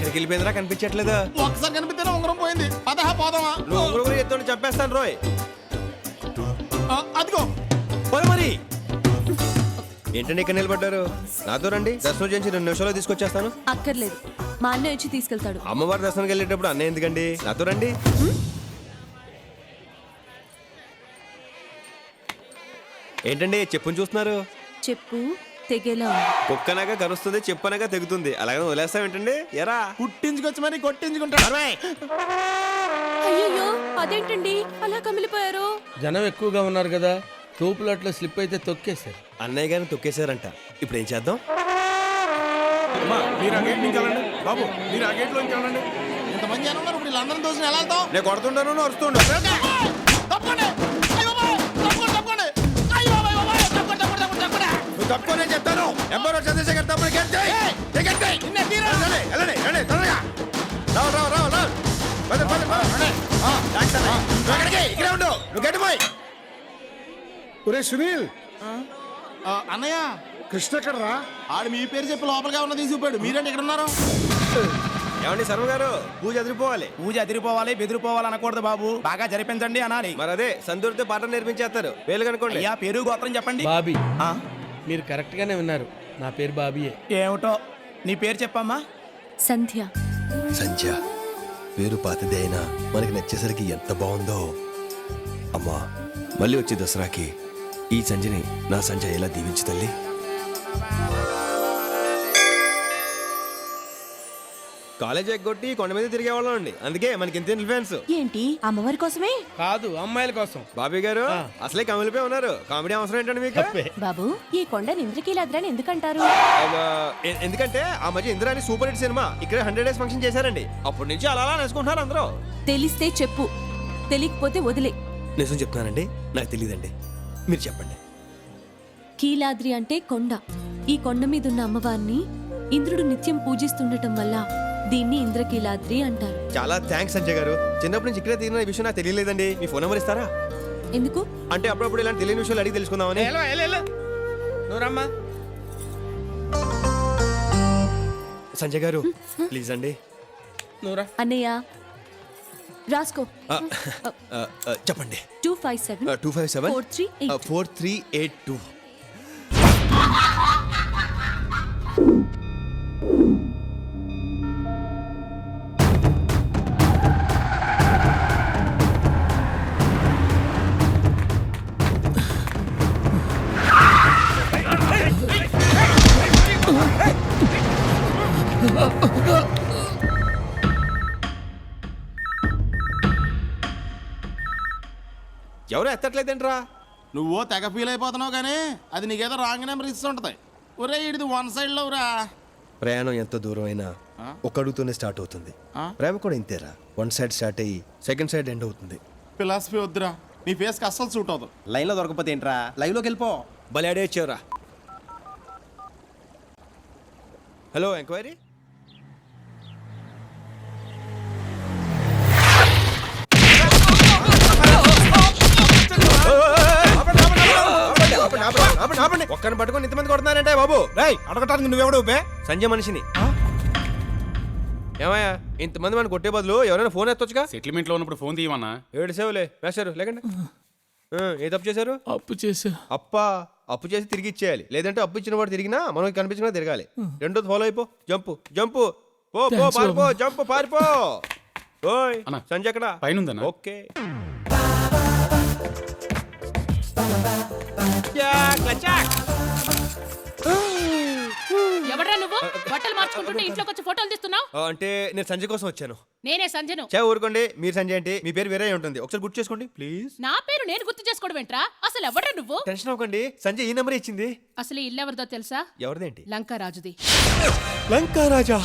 ఎక్కడికి వెళ్ళిపోయిందిరా కనిపించట్లేదు. ఒక్కసారి కనిపిస్తేనే ఉంగరం పోయింది. పదహా పోదామా? నువ్వు ఉంగరం ఎత్తుని చెప్పేస్తాను రోయ్. అదిగో పోయి మరి. ఏంటండి ఇక్కడ నిలబడ్డారు? నాతో రండి, దర్శనం చేసి 2 నిమిషాల్లో తీసుకొచ్చేస్తాను. అక్కర్లేదు, మా అన్నయ్య వచ్చి తీసుకెళ్తాడు. అమ్మవారి దర్శనానికి వెళ్ళేటప్పుడు అన్నయ్య ఎందుకండి? నాతో రండి. ఏంటండి చెప్పుని చూస్తున్నారు? చెప్పు తెగేలా ఉంది. కుక్కనగా కరుస్తుంది, చెప్పనగా తెగుతుంది. అలాగే వదిలేస్తాం ఏంటండి? ఎరా కుట్టించుకొచ్చి మరి కొట్టించుకుంటాడు. అయ్యో అదేంటండి అలా కమిలిపోయారు? జనం ఎక్కువగా ఉన్నారు కదా, తోపులట్లో స్లిప్ అయితే తొక్కేశారు. అన్నయ్య గారిని తొక్కేశారంట. ఇప్పుడు ఏం చేద్దాం? మీరు ఆ గేట్ నుంచి వెళ్ళండి బాబు, మీరు ఆ గేట్ లోంచి వెళ్ళండి. ఇంతమంది జనం ఉన్నారు, ఇప్పుడు వీళ్ళందరం దోషం ఎలా వెళ్తాం? నేను కొడుతుంటాను, వస్తుండు. నువ్వు తప్పుకోనే చెప్తాను. ఎంబరో చంద్రశేఖర్ తప్పుడు ఒరే సునీల్, అన్నయ్య కృష్ణ ఎక్కడరా? ఆడు మీ పేరు చెప్పి లోపలిగా ఉన్న తీసుకుపోయాడు. మీరేంటి ఇక్కడ ఉన్నారు? ఏమండి శర్మ గారు, పూజ అదిరిపోవాలి. పూజ అదిరిపోవాలి, బెదిరిపోవాలి అనకూడదు బాబు. బాగా జరిపించండి అనాలి. మరి అదే సందూరితో పాఠం నేర్పించేస్తారు. వేలు కనుకోండి. అయ్యా పేరు గోత్రం చెప్పండి. బాబీ. మీరు కరెక్ట్ గానే విన్నారు, నా పేరు బాబీయే. ఏమిటో నీ పేరు చెప్పమ్మా. సంధ్య. సంధ్య పేరు పాతదే అయినా మనకి నచ్చేసరికి ఎంత బాగుందో. అమ్మా, మళ్ళీ వచ్చే దసరాకి ఈ సంధ్యని నా సంధ్య ఎలా దీవించు తల్లి. కాలేజ్ ఎగ్గొట్టి కొండ మీద తిరిగేవాళ్ళం అండి, అందుకే మనకి ఇంత ఇన్ఫ్లుయెన్స్. ఏంటి అమ్మవారి కోసమే? కాదు, అమ్మాయిల కోసం. బాబీ గారు అసలే కమిలిపోయి ఉన్నారు. కామెడీ అవసరం ఏంటండి మీకు? బాబు, ఈ కొండని ఇంద్రకీలాద్రని ఎందుకంటారు? ఎందుకంటే ఆ మధ్య ఇంద్రాని సూపర్ హిట్ సినిమా ఇక్కడ 100 days ఫంక్షన్ చేశారండి. అప్పటి నుంచి అలా నేర్చుకుంటున్నారు అందరూ. తెలిస్తే చెప్పు, తెలియకపోతే వదిలే. నిజం చెప్తున్నానండి, నాకు తెలియదండి, మీరు చెప్పండి. కీలాద్రి అంటే కొండ. ఈ కొండ మీద ఉన్న అమ్మవారిని ఇంద్రుడు నిత్యం పూజిస్తుండటం వల్ల దీన్ని ఇంద్రకీలాద్రి అంటారు. చాలా థ్యాంక్స్ సంజయ్ గారు. చిన్నప్పటి నుంచి ఇక్కడే తిరిగిన విషయం నాకు తెలియలేదండి. మీ ఫోన్ నెంబర్ ఇస్తారా? ఎందుకు? అంటే అప్పుడప్పుడు ఇలాంటి తెలియని విషయాలు అడిగి తెలుసుకుందామని. నువ్వు రమ్మా. సంజయ్ గారు ప్లీజ్ అండి. నువ్వురా. అన్నయ్య రాసుకో. చెప్పండి. 257 257 4382. 4382. ఎవరు ఎత్తట్లేదంట్రా? నువ్వు తెగ ఫీల్ అయిపోతున్నావు కానీ అది నీకేదో రాంగ్ నెంబర్ ఇస్తుంటది. ఒరే ఇది 1 side లో రా. ప్రయాణం ఎంత దూరం అయినా ఒక అడుగుతోనే స్టార్ట్ అవుతుంది. ప్రేమ కూడా ఇంతేరా. 1 side స్టార్ట్ అయ్యి 2nd side ఎండ్ అవుతుంది. ఫిలాసఫీ వద్దురా, నీ ఫేస్కి అస్సలు సూట్ అవుతుంది. లైన్లో దొరకపోతే ఏంట్రా, లైవ్లోకి వెళ్ళిపో. బలి వచ్చారా? Hello, enquiry. ఒక్కరిని పట్టుకొని ఇంతమంది కొడుతున్నారంటే బాబు. అడగటానికి నువ్వెవడు? సంజయ్ మనిషిని. ఏమయ్యా, ఇంతమంది మనం కొట్టే బదులు ఎవరైనా ఫోన్ ఎత్తొచ్చుగా? సెటిల్మెంట్ లో ఉన్నప్పుడు ఫోన్ తీయమన్నా. 7 సేవలే వేశారు. లేకండి ఏ తప్పు చేశారు? అప్పు చేసా. అప్పు చేసి తిరిగి ఇచ్చేయాలి. లేదంటే అప్పు ఇచ్చిన వాడు తిరిగినా మనకి కనిపించినా తిరగాలి. రెండోది ఫాలో అయిపో. జంపు జంపు పో పో పారిపో. జంపు పారిపో. ఓయ్ సంజయ్ ఎక్కడ? పైన ఉందన్నా. ఓకే. ఎవడ్రా నువ్వు? బట్టలు మార్చుకుంటుంటే ఇంట్లోకి వచ్చి ఫోటోలు తీస్తున్నావు? అంటే నేను సంజయ్ కోసం వచ్చాను. నేనే సంజను. ఊరుకోండి, మీరు సంజయ్ అంటే మీ పేరు వేరే ఉంటుంది. ఒకసారి గుర్తు చేసుకోండి ప్లీజ్. నా పేరు నేను గుర్తు చేసుకోవడం ఏంట్రా? అసలు ఎవడ్రా నువ్వు? టెన్షన్ అవ్వకండి, సంజయ్ ఈ నెంబర్ ఇచ్చింది. అసలు ఈ ఇల్లు ఎవరిదో తెలుసా? ఎవరిదేంటి? లంకారాజుది. లంకారాజా?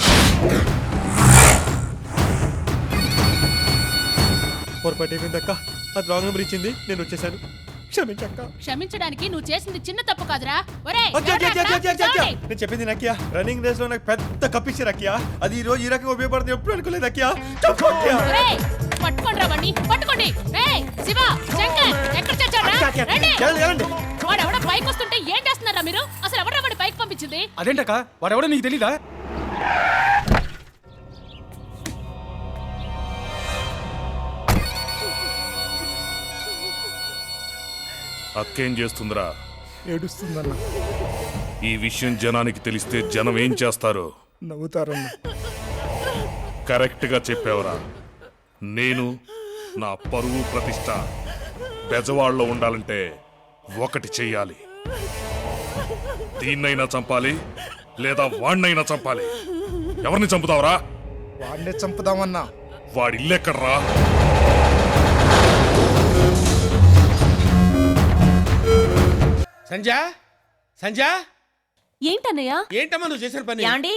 పొరపాటు అయిపోయిందక్క, అది రాంగ్ నెంబర్ ఇచ్చింది. నేను వచ్చేసాను, క్షమించక్క. క్షమించడానికి నువ్వు చేసింది చిన్న తప్పు కాదురా. ఒరేయ్ నేను చెప్పింది నక్కియా. రన్నింగ్ రేస్ లో నాకు పెద్ద కప్పిచ్చారు అక్కియా. అది ఈ రోజు ఈ రకంగా ఉపయోగపడుతుంది ఎప్పుడు అనుకోలేదు అక్కియా. పట్టుకోండి రావండి, పట్టుకోండి. శివ, శంకర్ ఎక్కడ చచ్చారా? వాడు ఎవడో పైకి వస్తుంటే ఏం చేస్తున్నారా మీరు? అసలు ఎవడో వాడి పైకి పంపించింది? అదేంటక్క, వాడెవడో నీకు తెలీదా? అక్కేం చేస్తుందిరా? ఏడుస్తుందన్న. ఈ విషయం జనానికి తెలిస్తే జనం ఏం చేస్తారు? నవ్వుతారన్న. కరెక్ట్గా చెప్పావురా. నేను నా పరువు ప్రతిష్ట బెజవాడలో ఉండాలంటే ఒకటి చెయ్యాలి. దీన్నైనా చంపాలి లేదా వాణ్ణైనా చంపాలి. ఎవరిని చంపుతావురా? వాడినే చంపుదామన్నా. వాడి ఇల్లెక్కడ్రా? సంజా సంజా ఏంటన్నయ్య? ఏంటమ్మా నువ్వు చేసిన పని? యాండి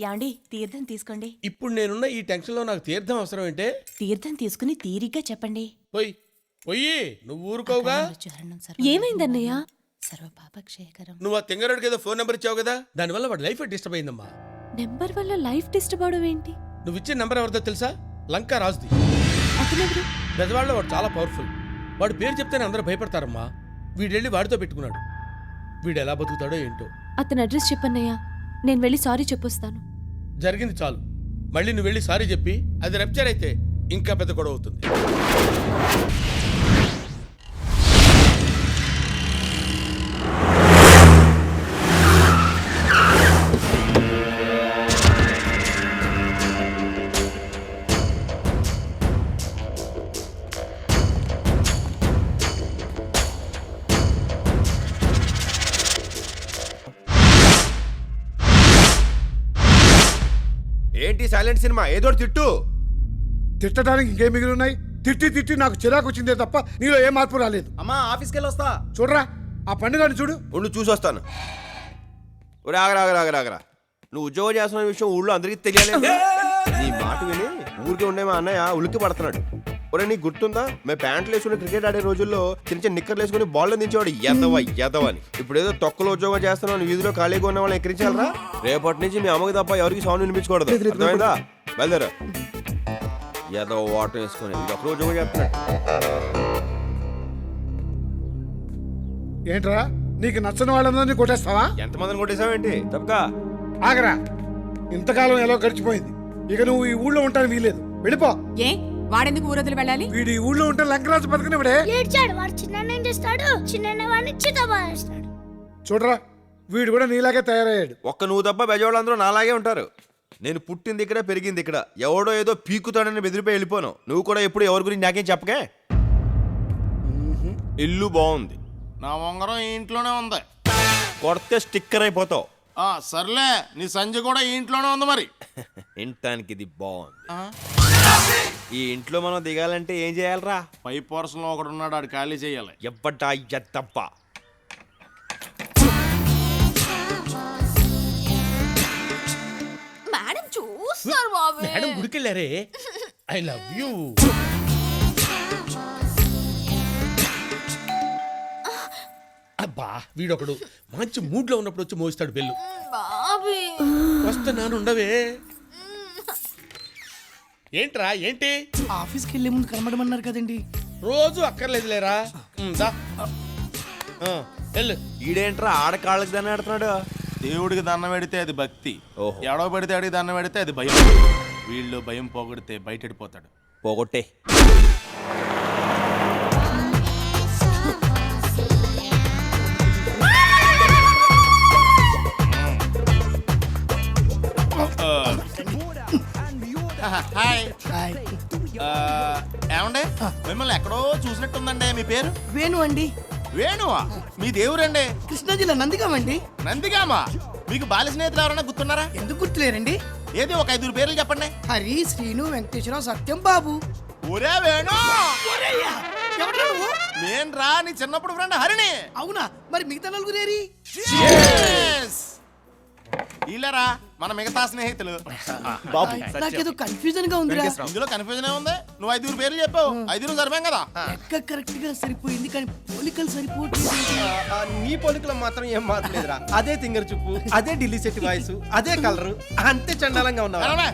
యాండి తీర్థం తీసుకోండి. ఇప్పుడు నేనున్న ఈ టెన్షన్లో నాకు తీర్థం అవసరం ఏంటే? తీర్థం తీసుకుని తీరిగ్గా చెప్పండి. పోయి పోయి నువ్వు ఊరుకోవుగా. ఏమైందన్నయ్య? సర్వపాపక్షేకరం. నువ్వు ఆ తింగరుడికి ఏదో ఫోన్ నెంబర్ ఇచ్చావు కదా, దానివల్ల వాడి లైఫ్ డిస్టర్బ్ అయిందమ్మా. నెంబర్ వల్ల లైఫ్ డిస్టర్బ్ అవడం ఏంటి? నువ్వు ఇచ్చే నెంబర్ ఎవరిదో తెలుసా? లంకా రాజుది. అతనెవరు? బెజవాడలో వాడు చాలా పవర్ఫుల్. వాడు పేరు చెప్తేనే అందరూ భయపడతారమ్మా. వీడెళ్ళి వాడితో పెట్టుకున్నాడు. వీడు ఎలా బతుకుతాడో ఏంటో. అతని అడ్రస్ చెప్పన్నయ్య, నేను వెళ్ళి సారీ చెప్పొస్తాను. జరిగింది చాలు. మళ్ళీ నువ్వు వెళ్ళి సారీ చెప్పి అది రప్చర్ అయితే ఇంకా పెద్ద గొడవ అవుతుంది. ఏంటి సైలెంట్ సినిమా? ఏదో ఒకటి తిట్టు. తిట్టడానికి ఇంకేం మిగిలి ఉన్నాయి? తిట్టి తిట్టి నాకు చిరాకు వచ్చిందే తప్ప నీలో ఏ మార్పు రాలేదు. అమ్మా ఆఫీస్కి వెళ్ళి వస్తా. చూడరా ఆ పండుగని చూడు. ఉండు చూసి వస్తాను. ఒరే ఆగరా. నువ్వు ఉద్యోగం చేస్తున్న విషయం ఊళ్ళో అందరికీ తెలియాలి. నీ మాట విని ఊరికే ఉండే మా అన్నయ్య ఉలిక్కి పడుతున్నాడు. ఒరే నీకు గుర్తుందా, మేము ప్యాంట్లు వేసుకుని క్రికెట్ ఆడే రోజుల్లో చిన్న చిన్న నిక్కర్లు వేసుకుని బాల్ దించేవాడు ఎదవని. ఇప్పుడు ఏదో తొక్కలో ఉద్యోగం చేస్తున్నావు, వీధిలో ఖాళీగా ఉన్న వాళ్ళని ఎక్కిరించాలరా? రేపటి నుంచి మీ అమ్మకి తప్ప ఎవరికి సౌండ్ వినిపించకూడదు, అర్థమైందా? బయలుదేరా. ఎదవ వాటర్ వేసుకుని ఒక్కరు ఉద్యోగం చేస్తున్నాడు. ఏంట్రా నీకు నచ్చని వాళ్ళందరినీ కొట్టేస్తావా? ఎంతమందిని కొట్టేసావేంటి? తప్పకా ఆగరా. ఇంతకాలం ఎలా గడిచిపోయింది. ఇక నువ్వు ఈ ఊళ్ళో ఉంటాను వీలేదు. వెళ్ళిపో. ఏ వాడెందుకు ఊరొదిలి వెళ్ళాలి? వీడు ఈ ఊళ్ళో ఉంటే లంకరాజు బతకనివిడే. ఏడ్చాడు. వాడు చిన్న చేస్తాడు, చిన్న వాడిని చితబాస్తాడు. చూడరా వీడు కూడా నీలాగే తయారయ్యాడు. ఒక్క నువ్వు తప్ప బెజవాళ్ళందరూ నాలాగే ఉంటారు. నేను పుట్టింది ఇక్కడ, పెరిగింది ఇక్కడ. ఎవడో ఏదో పీకుతాడని బెదిరిపోయి వెళ్ళిపోను. నువ్వు కూడా ఎప్పుడు ఎవరి గురించి నాకేం చెప్పకే. ఇల్లు బాగుంది. నా ఉంగరం ఈ ఇంట్లోనే ఉంది. కొడితే స్టిక్కర్ అయిపోతావు. సర్లే నీ సంజయ్ కూడా ఈ ఇంట్లోనే ఉంది. మరి ఇంటానికి ఇది బాగుంది. ఈ ఇంట్లో మనం దిగాలంటే ఏం చేయాలరా? పై పోర్షన్లో ఒకడు ఉన్నాడు, ఆడు ఖాళీ చేయాలి. ఎవ్వటా ఎత్తప్ప. మేడం చూస్తారు బాబు. మేడం గుడికెళ్ళారే. I love you. అబ్బా వీడొకడు మంచి మూడ్ లో ఉన్నప్పుడు వచ్చి మోస్తాడు బెల్లు. వస్తున్నాను ఉండవే. ఏంట్రా ఏంటి? ఆఫీస్కి వెళ్ళే ముందు కనబడమన్నారు కదండి. రోజు అక్కర్లేదులేరా. దా. వెళ్ళు. ఈడేంట్రా ఆడకాళ్ళకి దాన్ని ఆడుతున్నాడు? దేవుడికి దండం పెడితే అది భక్తి, ఓహో. ఎడవ పెడితే అడిగి దండం పెడితే అది భయం. వీళ్ళు భయం పోగొడితే బయటడిపోతాడు. పోగొట్టే. హాయ్. హాయ్. ఏమండి మిమ్మల్ని ఎక్కడో చూసినట్టుందండి. మీ పేరు? వేణు అండి. వేణువా? మీ దేవురండి? కృష్ణా జిల్లా నందిగామండి. నందిగామా? మీకు బాల్య స్నేహితులు ఎవరైనా గుర్తున్నారా? ఎందుకు గుర్తులేరండి? ఏది ఒక 5 పేర్లు చెప్పండి. హరి, శ్రీను, వెంకటేశ్వరరావు, సత్యం, బాబు. ఒరే వేణు, ఎవరు నువ్వు? నేను రా నీ చిన్నప్పుడు ఫ్రెండ్ హరిని. అవునా? మరి మిగతా నలుగురేరి? ఇల్లరా మన మిగతా స్నేహితులు. నాకేదో కన్ఫ్యూజన్ గా ఉందిరా. ఇందులో కన్ఫ్యూజన్ ఉంది. నువ్వు 5 పేర్లు చెప్పావు, 5 సరిపోయాం కదా. లెక్క కరెక్ట్ గా సరిపోయింది కానీ పోలికలు సరిపోవట్లేదు. నీ పొలికలో మాత్రం ఏం మారలేదురా. అదే తింగర్ చూపు, అదే ఢిల్లీ సెట్ వాయిస్, అదే కలరు, అంతే చండాలంగా ఉన్నావా?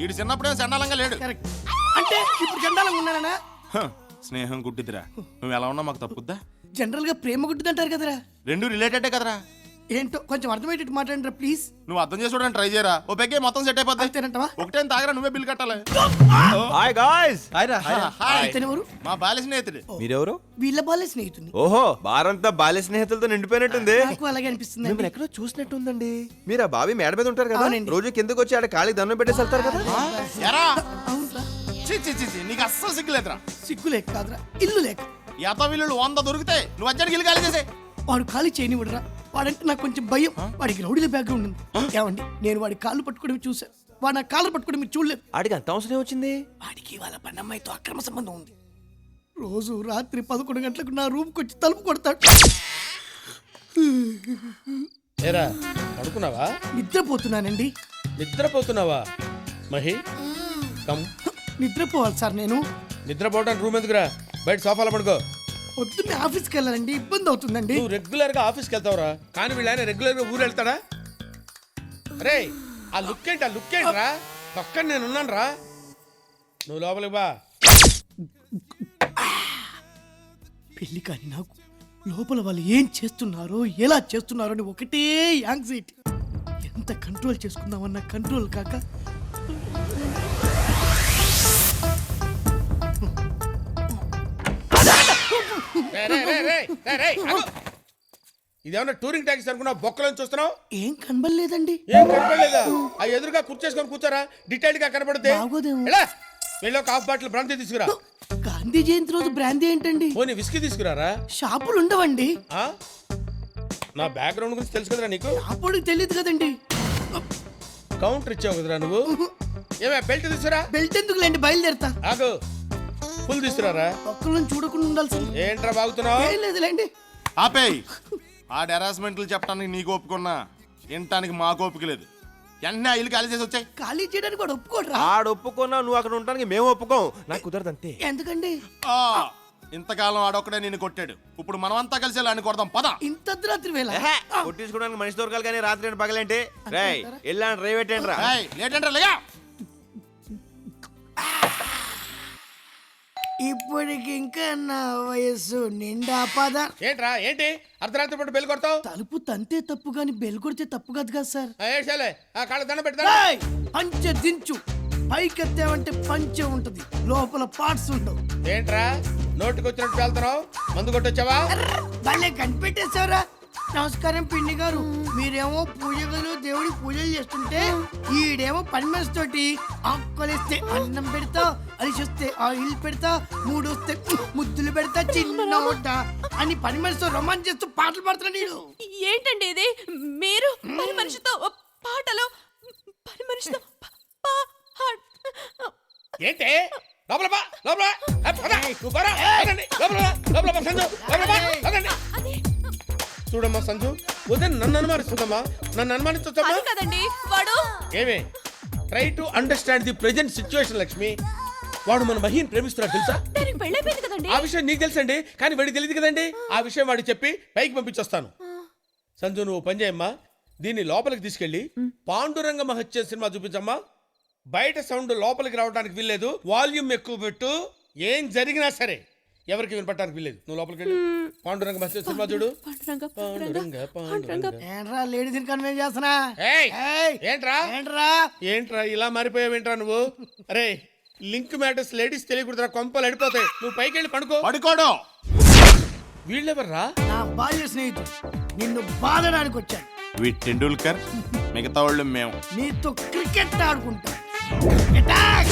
వీడు చిన్నప్పుడే చండాలంగా లేడు. కరెక్ట్. అంటే ఇప్పుడు చండాలంగా ఉన్నానా? స్నేహం గుడ్డిదిరా. నువ్వు ఎలా ఉన్నా మాకు తప్పుద్దా? జనరల్ గా ప్రేమ గుడ్డిదంటారు కదరా. 2 రిలేటెడే కదరా. ఏంటో కొంచెం అర్థమయ్యేటట్టు మాట్లాడరా ప్లీజ్. నువ్వు అర్థం చేసుకోవడానికి ట్రై చేయరా. ఓ పెగ్గే మొత్తం సెట్ అయిపోద్ది. అంతేనంటవా? ఒకటేం తాగరా, నువ్వే బిల్ కట్టాలి. Hi guys. హాయ్. ఇతనెవరు? మా బాల్య స్నేహితుడు. మీరెవరు? వీళ్ళ బాల్య స్నేహితుని. ఓహో, బారంతా బాల్య స్నేహితులతో నిండిపోయినట్టుంది. నాకు అలాగే అనిపిస్తుంది. మిమ్మల్ని ఎక్కడో చూసినట్టుందండి. మీరు ఆ బావి మేడ మీద ఉంటారు కదా, అవునండి. రోజు కిందకు వచ్చి ఆడ ఖాళీ దండం పెట్టేసి వెళ్తారు కదా. ఎరా అవునరా? చి చి చి చి, నీకు అస్సలు సిగ్గులేదురా. సిగ్గు లేక కాదురా, ఇల్లు లేక. యాత వీళ్ళు 100 దొరికితే నువ్వు అజ్జానికి ఇల్లు ఖాళీ చేసే. వాడు ఖాళీ చేయనివ్వడరా. వాడంటే నాకు కొంచెం భయం. వాడికి రౌడీల బ్యాక్గ్రౌండ్ ఉంది. ఏమండి, నేను వాడి కాళ్ళు పట్టుకోవడం చూశాను. వాడు నా కాళ్ళు పట్టుకోవడం మీరు చూడలేదు. ఆడికి అంత అవసరం వచ్చింది. వాడికి వాళ్ళ పన్నమ్మాయితో అక్రమ సంబంధం ఉంది. రోజు రాత్రి 11 గంటలకు నా రూమ్కి వచ్చి తలుపు కొడతాడు. ఏరా పడుకున్నావా? నిద్రపోతున్నానండి. నిద్రపోతున్నావా? మహి కమ్. నిద్రపోవాలి సార్ నేను. నిద్రపోవడానికి రూమ్ ఎందుకురా? బయట సోఫాలో పడుకో. పొద్దున్నే ఆఫీస్కి వెళ్ళాలండి, ఇబ్బంది అవుతుందండి. నువ్వు రెగ్యులర్ గా ఆఫీస్కి వెళ్తావురా, కానీ వీళ్ళైనా రెగ్యులర్ గా ఊరు వెళ్తాడా? రే ఆ లుక్ ఏంటి? ఆ లుక్ ఏంట్రా? పక్కన నేను ఉన్నాను రా. నువ్వు లోపలికి బా. పెళ్లి కానీ నాకు లోపల వాళ్ళు ఏం చేస్తున్నారో ఎలా చేస్తున్నారో అని ఒకటే యాంగ్జైటీ. ఎంత కంట్రోల్ చేసుకుందామన్న కంట్రోల్ కాక ఇదేమన్నా టూరింగ్ ట్యాక్సీ అనుకున్నా? బొక్కలను చూస్తున్నావు? ఏం కనబడలేదండి. ఏం కనపడలేదా? ఆ ఎదురుగా కూర్చేసుకొని కూర్చోరా, డీటెయిల్ గా కనపడితే. బాగోదేమో. వెళ్ళి ఒక హాఫ్ బాటిల్ బ్రాంతి తీసుకురా. గాంధీ జయంతి రోజు బ్రాందీ ఏంటండి? పోనీ విస్కీ తీసుకురారా. షాపులు ఉండవండి. ఆ? నా బ్యాక్గ్రౌండ్ గురించి తెలుసు కదరా నీకు? అప్పుడు తెలియదు కదండి. కౌంటర్ ఇచ్చావు కదరా నువ్వు. ఏమే బెల్ట్ తీసుకురా. బెల్ట్ ఎందుకులేండి, బయలుదేరతా. ఆగు, ఫుల్ తీసుకురారా. ఒక్కళ్ళని చూడకుండా ఉండాల్సింది. ఏంట్రా బాగుతున్నావు? ఏం లేదులేండి. ఆపేయ్. ఆ హెరాస్మెంట్లు చెప్పడానికి నీకు ఒప్పుకున్నా, వినటానికి మాకు ఓపిక లేదు. వెంటనే ఆ ఇల్లు ఖాళీ చేసి వచ్చాయి. ఖాళీ చేయడానికి కూడా ఒప్పుకోడ్రా. ఆడు ఒప్పుకున్నా నువ్వు అక్కడ ఉండడానికి మేము ఒప్పుకోం. నాకు కుదరదు అంతే. ఎందుకండి? ఇంతకాలం ఆడొక్కడే నిన్ను కొట్టాడు, ఇప్పుడు మనమంతా కలిసి వెళ్ళి కొడదాం పద. ఇంత అర్ధరాత్రి వేళ కొట్టించుకోవడానికి మనిషి దొరకాలి కానీ రాత్రి ఏంటి పగలేంటి? రేయ్ వెళ్ళాను రేవ్ పెట్టండి రా. లేట్ అంటే లేగా. ఇప్పటికి ఇంకా నా వయస్సు నిండా పద. ఏంట్రా ఏంటి అర్ధరాత్రి పాటు బెల్ కొడతావు? తలుపు తంతే తప్పు గాని బెల్ కొడితే తప్పు కాదు కదా సార్. ఏడ్చాలే, ఆ కాళ్ళ దండ పెడతా. ఏయ్! పంచె దించు. పైకెత్తావంటే పంచె ఉంటది, లోపల పార్ట్స్ ఉండవు. ఏంట్రా నోటికి వచ్చినట్టు వెళ్తున్నావు? మందు కొట్టొచ్చావా? భలే కనిపెట్టేశారా. నమస్కారం పిండి గారు. మీరేమో పూజ గదిలో దేవుడికి పూజలు చేస్తుంటే ఈడేమో పని మనిషి తోటి ఆకులిస్తే అన్నం పెడతా, అలిసొస్తే ఆయిల్ పెడతా, మూడొస్తే ముద్దులు పెడతా, చిన్న అని పని మనిషితో రొమాన్స్ చేస్తూ పాటలు పాడుతున్నాడు నీడు. ఏంటండి ఇది? మీరు పని మనిషితో పాటలు, పని మనిషితో ఏంటి లోపల బా, లోపల బా. పద, నువ్వు పోరా. పదండి, లోపల బా, లోపల బా, సంజు, లోపల బా, పదండి. చూడమ్మా సంజు, ఉదయం నన్ను అనుమానిస్తుందమ్మా. నన్ను అనుమానిస్తుందమ్మా కదండి వాడు. ఏమే try to understand the present situation Lakshmi. వాడు మన మహిని ప్రేమిస్తున్నాడు తెలుసా? పెళ్ళైపోయింది కదండి. ఆ విషయం నీకు తెలుసండి, కానీ వాడికి తెలియదు కదండి. ఆ విషయం వాడికి చెప్పి పైకి పంపించొస్తాను. సంజు నువ్వు పని చేయమ్మా, దీన్ని లోపలికి తీసుకెళ్ళి పాండురంగ మహత్య సినిమా చూపించమ్మా. బయట సౌండ్ లోపలికి రావడానికి వీల్లేదు, వాల్యూమ్ ఎక్కువ పెట్టు. ఏం జరిగినా సరే ఎవరికి వినపడటానికి వీల్లేదు. నువ్వు లోపలికి వెళ్ళి పాండురంగ మహత్య సినిమా చూడు. ఏంట్రా లేడీస్ కన్వెన్స్ చేస్తున్నా? ఏయ్! ఏయ్! ఏంట్రా ఏంట్రా ఏంట్రా ఇలా మారిపోయావేంట్రా నువ్వు? అరే లింక్ మ్యాటర్స్ లేడీస్ తెలియకూడదురా, కొంపలు అడిపోతాయి. నువ్వు పైకి వెళ్ళి పడుకో. పడుకోడు. వీళ్ళెవర్రా? నా బాల్య స్నేహితుడు, నిన్ను బాధడానికి వచ్చాను. టెండూల్కర్, మిగతా వాళ్ళు మేము. నీతో క్రికెట్ ఆడుకుంటా. అటాక్!